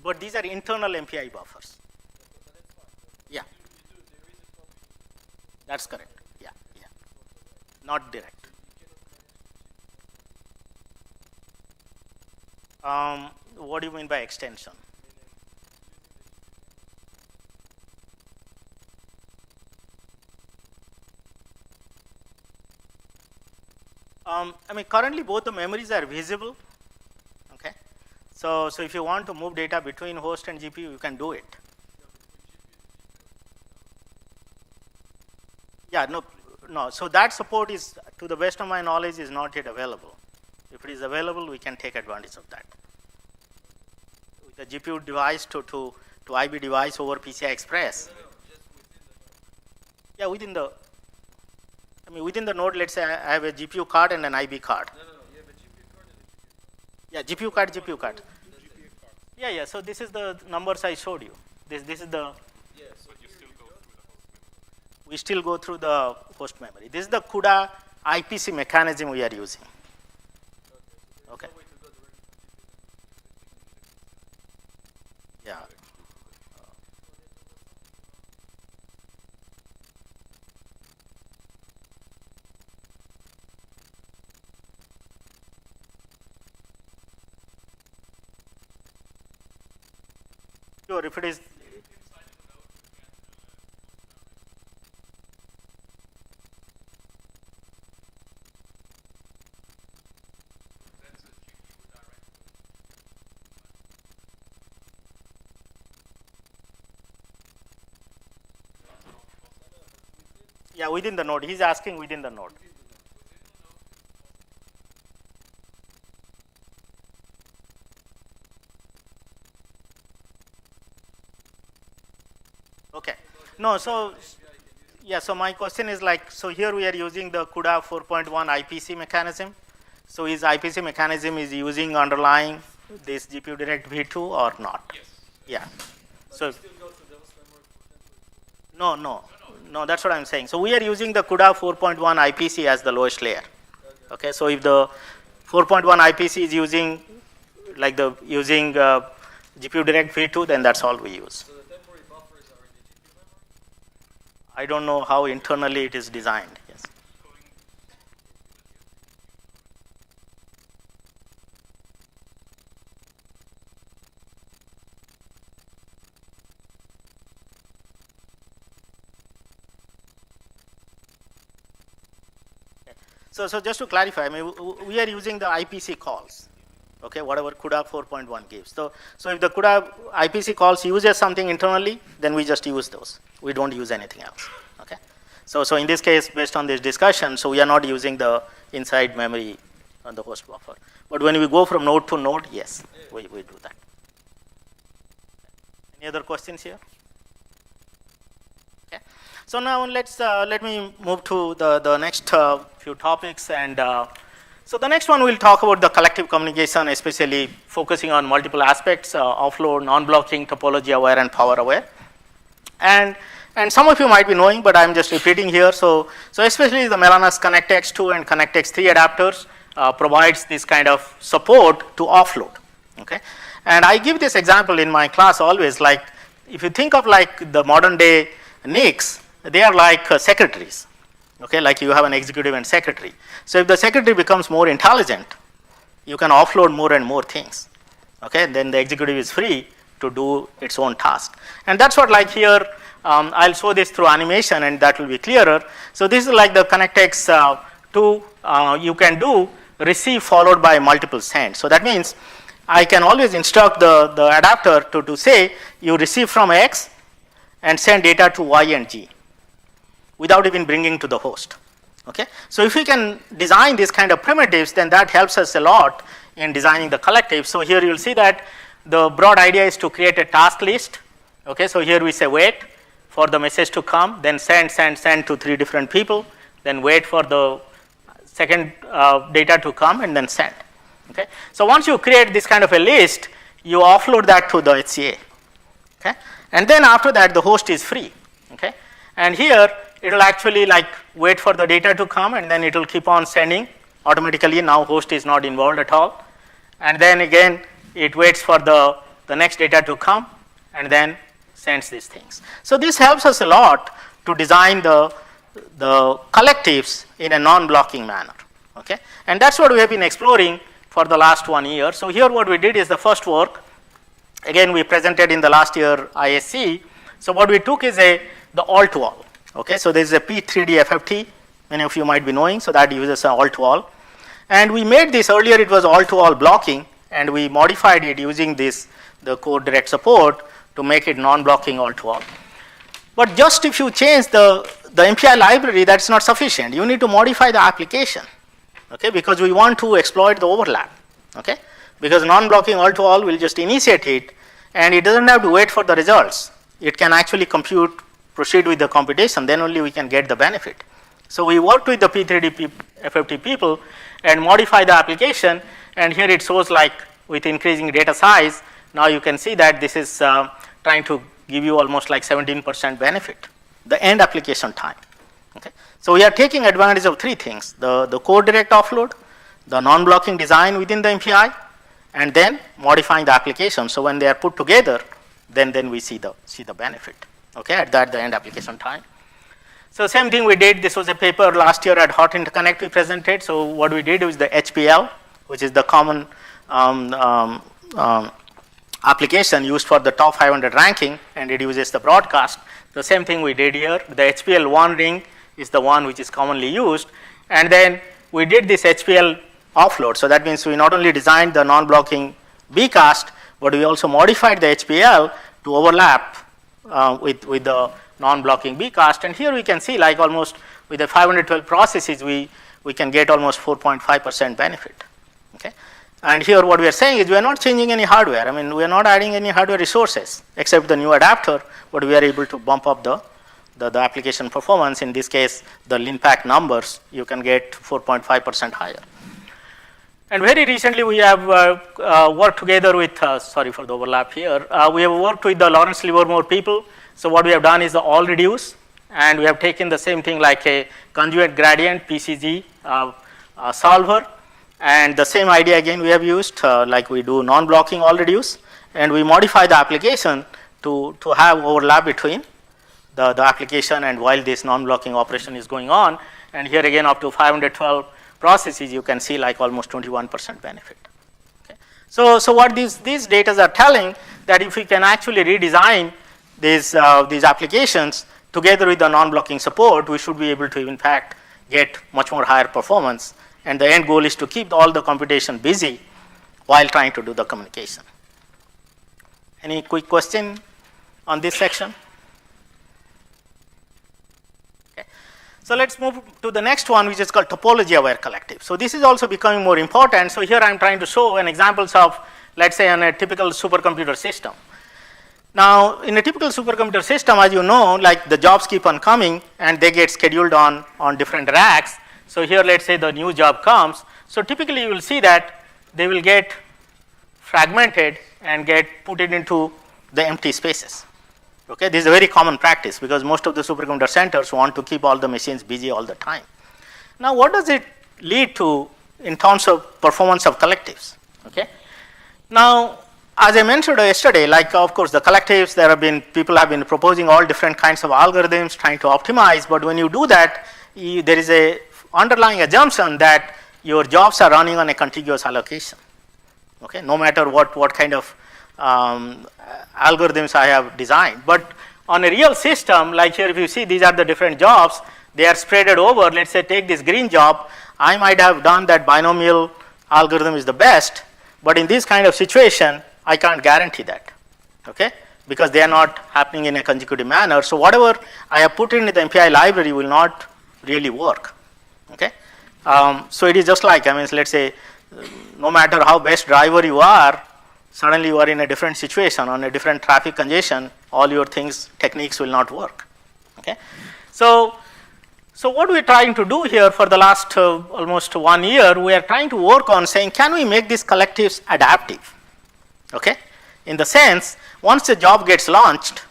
But these are internal MPI buffers. But that's fine. Yeah. There is a copy. That's correct. Yeah. Yeah. Not direct. What do you mean by extension? I mean, currently both the memories are visible. Okay, so if you want to move data between host and GPU, you can do it. Yeah, no. So that support is, to the best of my knowledge, is not yet available. If it is available, we can take advantage of that. With the GPU device to IB device over PCI Express. Yeah, within the node, let's say I have a GPU card and an IB card. No, you have a GPU card and a GPU Yeah, card. GPU card. GPU card. Yeah. So this is the numbers I showed you. This is the. Yeah, so We still go through the host memory. This is the CUDA IPC mechanism we are using. Okay. Yeah. Sure, if it is. Yeah, within the node. He's asking within the node. Okay. No, so yeah, so my question is like, so here we are using the CUDA 4.1 IPC mechanism. So is IPC mechanism is using underlying this GPU Direct V2 or not? Yes. Yeah. But So you still go to those framework potentially. no, that's what I'm saying. So we are using the CUDA 4.1 IPC as the lowest layer. Okay, so if the 4.1 IPC is using like the using GPU Direct V2, then that's all we use. So the temporary buffers are in the GPU memory? I don't know how internally it is designed. Yes. So just to clarify, I mean, we are using the IPC calls, okay, whatever CUDA 4.1 gives. So if the CUDA IPC calls uses something internally, then we just use those. We don't use anything else, okay. So in this case, based on this discussion, so we are not using the inside memory on the host buffer. But when we go from node to node, yes, we do that. Any other questions here? Okay. So now let me move to the next few topics, and so the next one we'll talk about the collective communication, especially focusing on multiple aspects: offload, non-blocking, topology aware, and power aware. And some of you might be knowing, but I'm just repeating here. So especially the Mellanox ConnectX-2 and ConnectX-3 adapters provides this kind of support to offload. Okay, and I give this example in my class always. Like if you think of like the modern day NICs, they are like secretaries, okay, like you have an executive and secretary. So if the secretary becomes more intelligent, you can offload more and more things, okay, then the executive is free to do its own task. And that's what like here, I'll show this through animation and that will be clearer. So this is like the ConnectX-2, you can do receive followed by multiple send. So that means I can always instruct the adapter to say you receive from X and send data to Y and G without even bringing to the host. Okay, so if we can design these kind of primitives, then that helps us a lot in designing the collective. So here you'll see that the broad idea is to create a task list. Okay, so here we say wait for the message to come, then send to 3 different people, then wait for the second data to come, and then send. Okay, so once you create this kind of a list, you offload that to the HCA. Okay, and then after that the host is free. Okay, and here it will actually like wait for the data to come, and then it will keep on sending automatically. Now host is not involved at all, and then again it waits for the next data to come, and then sends these things. So this helps us a lot to design the collectives in a non-blocking manner. Okay, and that's what we have been exploring for the last 1 year. So here what we did is the first work. Again, we presented in the last year ISC. So what we took is the all-to-all. Okay, so there is a P3D FFT. Many of you might be knowing. So that uses an all-to-all. And we made this earlier. It was all-to-all blocking, and we modified it using the code direct support to make it non-blocking all-to-all. But just if you change the MPI library, that's not sufficient. You need to modify the application. Okay, because we want to exploit the overlap. Okay, because non-blocking all-to-all will just initiate it, and it doesn't have to wait for the results. It can actually proceed with the computation, then only we can get the benefit. So we worked with the P3D FFT people and modify the application, and here it shows like with increasing data size, now you can see that this is trying to give you almost like 17% benefit, the end application time. Okay, so we are taking advantage of 3 things: the code direct offload, the non-blocking design within the MPI, and then modifying the application. So when they are put together, then we see the benefit. Okay, at the end application time. So same thing we did. This was a paper last year at Hot Interconnect we presented. So what we did was the HPL, which is the common application used for the top 500 ranking, and it uses the broadcast. The same thing we did here. The HPL1 ring is the one which is commonly used, and then we did this HPL offload. So that means we not only designed the non-blocking bcast, but we also modified the HPL to overlap with the non-blocking bcast. And here we can see, like, almost with the 512 processes, we can get almost 4.5% benefit. Okay. And here what we are saying is we are not changing any hardware. I mean, we are not adding any hardware resources except the new adapter, but we are able to bump up the application performance. In this case, the LinPack numbers, you can get 4.5% higher. And very recently we have worked together with, sorry for the overlap here, we have worked with the Lawrence Livermore people. So what we have done is the all reduce, and we have taken the same thing like a conjugate gradient PCG solver. And the same idea again we have used, like we do non-blocking all reduce, and we modify the application to have overlap between the application and while this non-blocking operation is going on. And here again up to 512 processes, you can see like almost 21% benefit. Okay. So what these data are telling, that if we can actually redesign these applications together with the non-blocking support, we should be able to in fact get much more higher performance. And the end goal is to keep all the computation busy while trying to do the communication. Any quick question on this section? Okay. So let's move to the next one, which is called topology aware collective. So this is also becoming more important. So here I'm trying to show an examples of, let's say, on a typical supercomputer system. Now, in a typical supercomputer system, as you know, like the jobs keep on coming and they get scheduled on different racks. So here, let's say the new job comes. So typically you will see that they will get fragmented and get put it into the empty spaces. Okay, this is a very common practice because most of the supercomputer centers want to keep all the machines busy all the time. Now, what does it lead to in terms of performance of collectives? Okay. Now, as I mentioned yesterday, like of course the collectives, people have been proposing all different kinds of algorithms trying to optimize, but when you do that, there is a underlying assumption that your jobs are running on a contiguous allocation. Okay, no matter what kind of algorithms I have designed. But on a real system, like here if you see these are the different jobs, they are spreaded over. Let's say take this green job, I might have done that binomial algorithm is the best, but in this kind of situation, I can't guarantee that, okay, because they are not happening in a consecutive manner. So whatever I have put in the MPI library will not really work. Okay, so it is just like, I mean, let's say, no matter how best driver you are, suddenly you are in a different situation on a different traffic congestion, all your techniques will not work. Okay, so what we are trying to do here for the last almost 1 year, we are trying to work on saying, can we make these collectives adaptive? Okay, in the sense, once the job gets launched,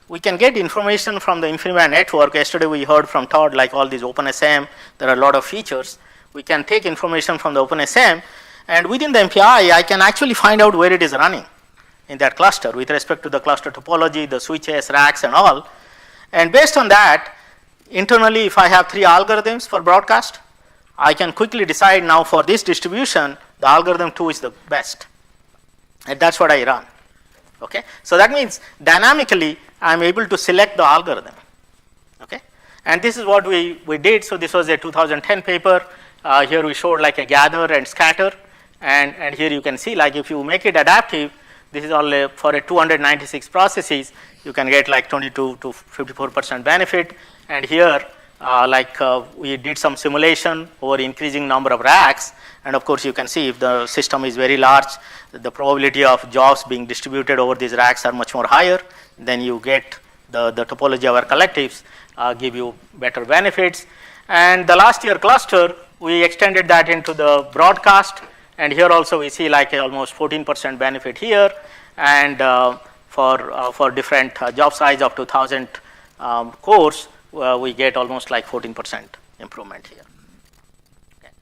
we can get information from the InfiniBand network. Yesterday we heard from Todd, like all these OpenSM, there are a lot of features. We can take information from the OpenSM, and within the MPI, I can actually find out where it is running in that cluster with respect to the cluster topology, the switches, racks, and all. And based on that, internally, if I have 3 algorithms for broadcast, I can quickly decide now for this distribution, the algorithm 2 is the best. And that's what I run. Okay, so that means dynamically I am able to select the algorithm. Okay, and this is what we did. So this was a 2010 paper. Here we showed like a gather and scatter, and here you can see like if you make it adaptive, this is all for a 296 processes, you can get like 22 to 54% benefit. And here we did some simulation over increasing number of racks, and of course you can see if the system is very large, the probability of jobs being distributed over these racks are much more higher. Then you get the topology of our collectives give you better benefits. And the last year cluster, we extended that into the broadcast, and here also we see like almost 14% benefit here, and for different job size up to 1,000 cores, we get almost like 14% improvement here. Okay.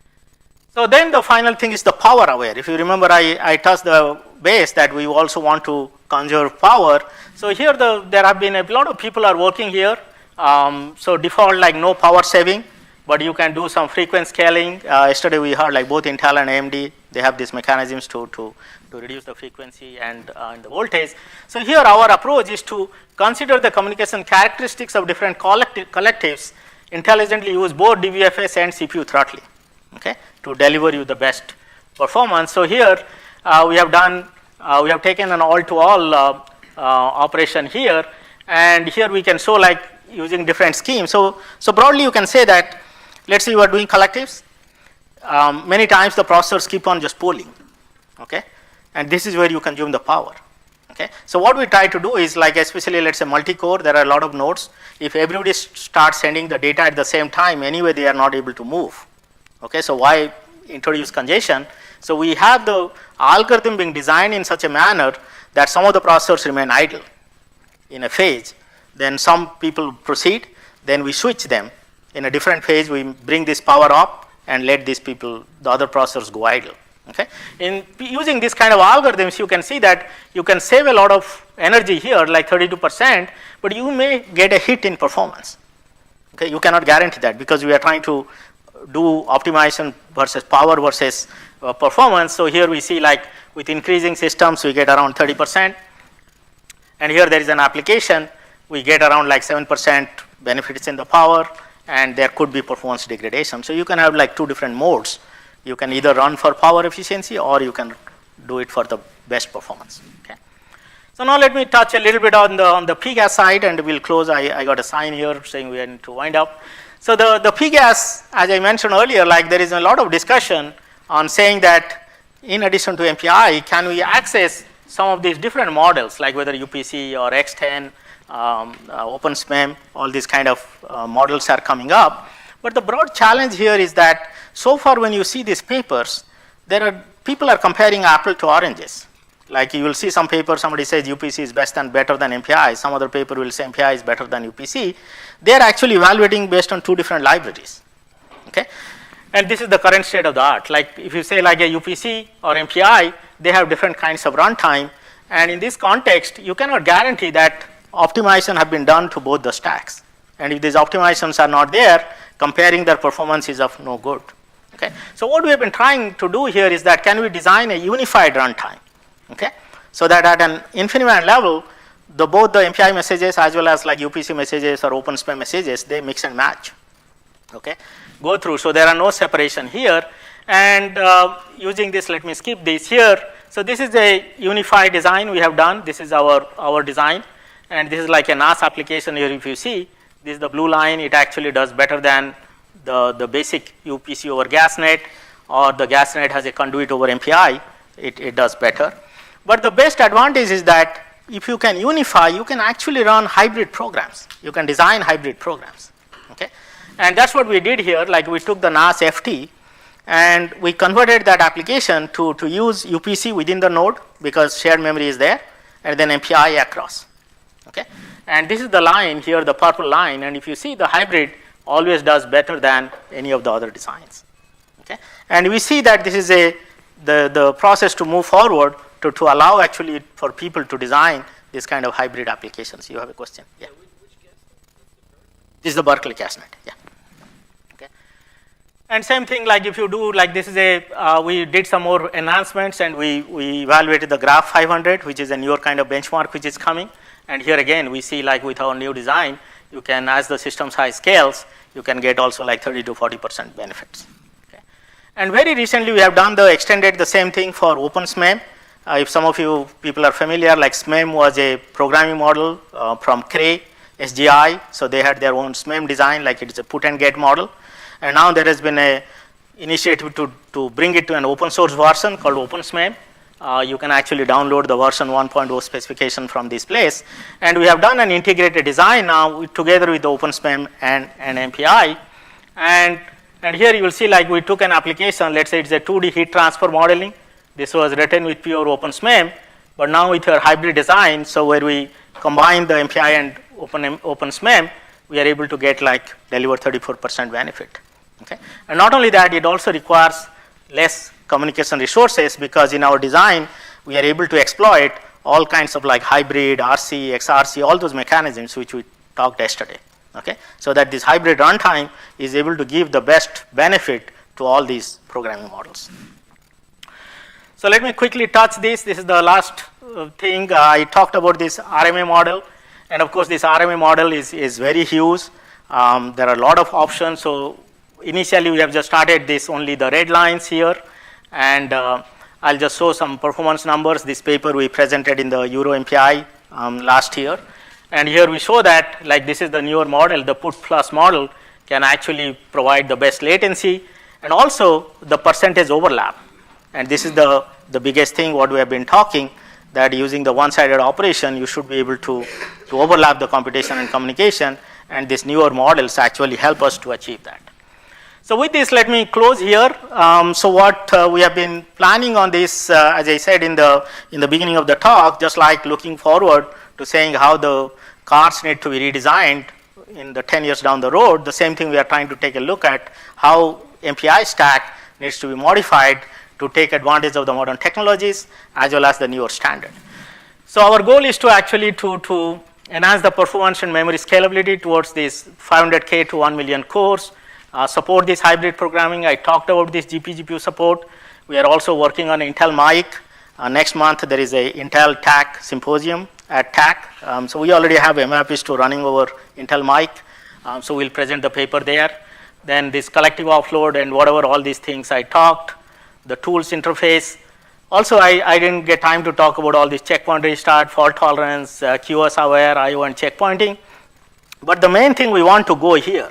So then the final thing is the power aware. If you remember, I touched the base that we also want to conserve power. So here there have been a lot of people are working here. So default like no power saving. but you can do some frequency scaling. Yesterday we heard like both Intel and AMD, they have these mechanisms to reduce the frequency and the voltage. So here our approach is to consider the communication characteristics of different collectives, intelligently use both DVFS and CPU throttling, okay, to deliver you the best performance. So here we have taken an all-to-all operation here, and here we can show like using different schemes. So broadly you can say that, let's say you are doing collectives, many times the processors keep on just pooling, okay, and this is where you consume the power. Okay. So what we try to do is, like, especially let's say multi-core, there are a lot of nodes. If everybody starts sending the data at the same time, anyway they are not able to move. Okay. So why introduce congestion? So we have the algorithm being designed in such a manner that some of the processors remain idle in a phase. Then some people proceed, then we switch them. In a different phase, we bring this power up and let these people, the other processors, go idle. Okay. In using this kind of algorithms, you can see that you can save a lot of energy here, like 32%, but you may get a hit in performance. Okay. You cannot guarantee that because we are trying to do optimization versus power versus performance. So here we see like with increasing systems, we get around 30%. And here there is an application, we get around like 7% benefits in the power, and there could be performance degradation. So you can have like two different modes. You can either run for power efficiency or you can do it for the best performance. Okay. So now let me touch a little bit on the PGAS side, and we'll close. I got a sign here saying we need to wind up. So the PGAS, as I mentioned earlier, like there is a lot of discussion on saying that in addition to MPI, can we access some of these different models, like whether UPC or X10, OpenSMEM, all these kind of models are coming up. But the broad challenge here is that so far when you see these papers, people are comparing apple to oranges. Like you will see some paper, somebody says UPC is best and better than MPI. Some other paper will say MPI is better than UPC. They are actually evaluating based on two different libraries. Okay. And this is the current state of the art. Like if you say like a UPC or MPI, they have different kinds of runtime. And in this context, you cannot guarantee that optimization have been done to both the stacks. And if these optimizations are not there, comparing their performance is of no good. Okay. So what we have been trying to do here is that can we design a unified runtime? Okay. So that at an InfiniBand level, both the MPI messages as well as like UPC messages or OpenSMEM messages, they mix and match. Okay. Go through. So there are no separation here. And using this, let me skip this here. So this is a unified design we have done. This is our design. And this is like a NAS application here. If you see, this is the blue line. It actually does better than the basic UPC over GasNet, or the GasNet has a conduit over MPI. It does better. But the best advantage is that if you can unify, you can actually run hybrid programs. You can design hybrid programs. Okay. And that's what we did here. Like we took the NAS FT and we converted that application to use UPC within the node because shared memory is there, and then MPI across. Okay. And this is the line here, the purple line. And if you see, the hybrid always does better than any of the other designs. Okay. And we see that this is the process to move forward to allow actually for people to design this kind of hybrid applications. You have a question? Yeah. This is the Berkeley GasNet. Yeah. Okay. And same thing, like if you do, like this is we did some more enhancements and we evaluated the Graph 500, which is a newer kind of benchmark which is coming. And here again, we see like with our new design, you can, as the system size scales, you can get also like 30 to 40% benefits. Okay. And very recently, we have done extended the same thing for OpenSMEM. If some of you people are familiar, like SMEM was a programming model from Cray, SGI. So they had their own SMEM design, like it's a put and get model. And now there has been a initiative to bring it to an open source version called OpenSMEM. You can actually download the version 1.0 specification from this place. And we have done an integrated design now together with the OpenSMEM and MPI. And here you will see like we took an application, let's say it's a 2D heat transfer modeling. This was written with pure OpenSMEM, but now with our hybrid design, so where we combine the MPI and OpenSMEM, we are able to get like deliver 34% benefit. Okay. And not only that, it also requires less communication resources because in our design, we are able to exploit all kinds of like hybrid, RC, XRC, all those mechanisms which we talked yesterday. Okay? So that this hybrid runtime is able to give the best benefit to all these programming models. So let me quickly touch this. This is the last thing. I talked about this RMA model. And of course, this RMA model is very huge. There are a lot of options. So initially, we have just started this only the red lines here. And I'll just show some performance numbers. This paper we presented in the Euro MPI last year. And here we show that, like this is the newer model, the put plus model can actually provide the best latency and also the percentage overlap. And this is the biggest thing what we have been talking, that using the one-sided operation, you should be able to overlap the computation and communication, and these newer models actually help us to achieve that. So with this, let me close here. So what we have been planning on this, as I said in the beginning of the talk, just like looking forward to saying how the cars need to be redesigned in the 10 years down the road, the same thing we are trying to take a look at how MPI stack needs to be modified to take advantage of the modern technologies as well as the newer standard. So our goal is to actually to enhance the performance and memory scalability towards these 500K to 1 million cores, support this hybrid programming. I talked about this GPU support. We are also working on Intel mic. Next month there is a Intel TAC symposium at TAC. So we already have MAPIS2 running over Intel mic. So we'll present the paper there. Then this collective offload and whatever all these things I talked, the tools interface. Also, I didn't get time to talk about all this checkpoint restart, fault tolerance, QoS aware, IO and checkpointing. But the main thing we want to go here,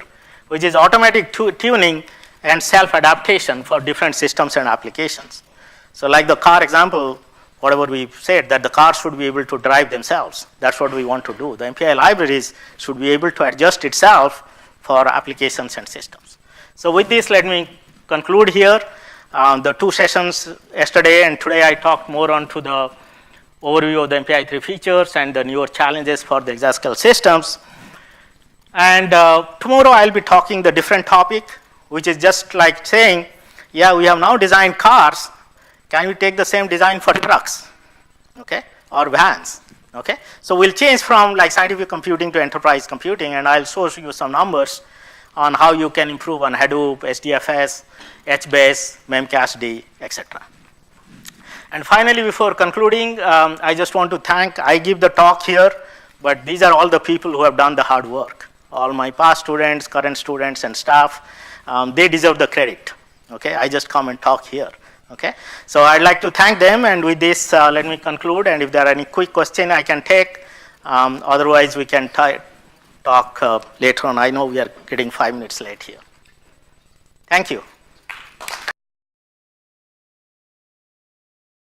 which is automatic tuning and self-adaptation for different systems and applications. So like the car example, whatever we said, that the car should be able to drive themselves. That's what we want to do. The MPI libraries should be able to adjust itself for applications and systems. So with this, let me conclude here. The two sessions yesterday and today, I talked more onto the overview of the MPI 3 features and the newer challenges for the Exascale systems. And tomorrow, I'll be talking the different topic, which is just like saying, yeah, we have now designed cars. Can we take the same design for trucks, okay, or vans? Okay, so we'll change from like scientific computing to enterprise computing, and I'll show you some numbers on how you can improve on Hadoop, SDFS, HBase, Memcached, etc. And finally, before concluding, I just want to thank, I give the talk here, but these are all the people who have done the hard work. All my past students, current students, and staff, they deserve the credit. Okay, I just come and talk here. Okay, so I'd like to thank them, and with this, let me conclude. And if there are any quick questions I can take, otherwise we can talk later on. I know we are getting 5 minutes late here. Thank you.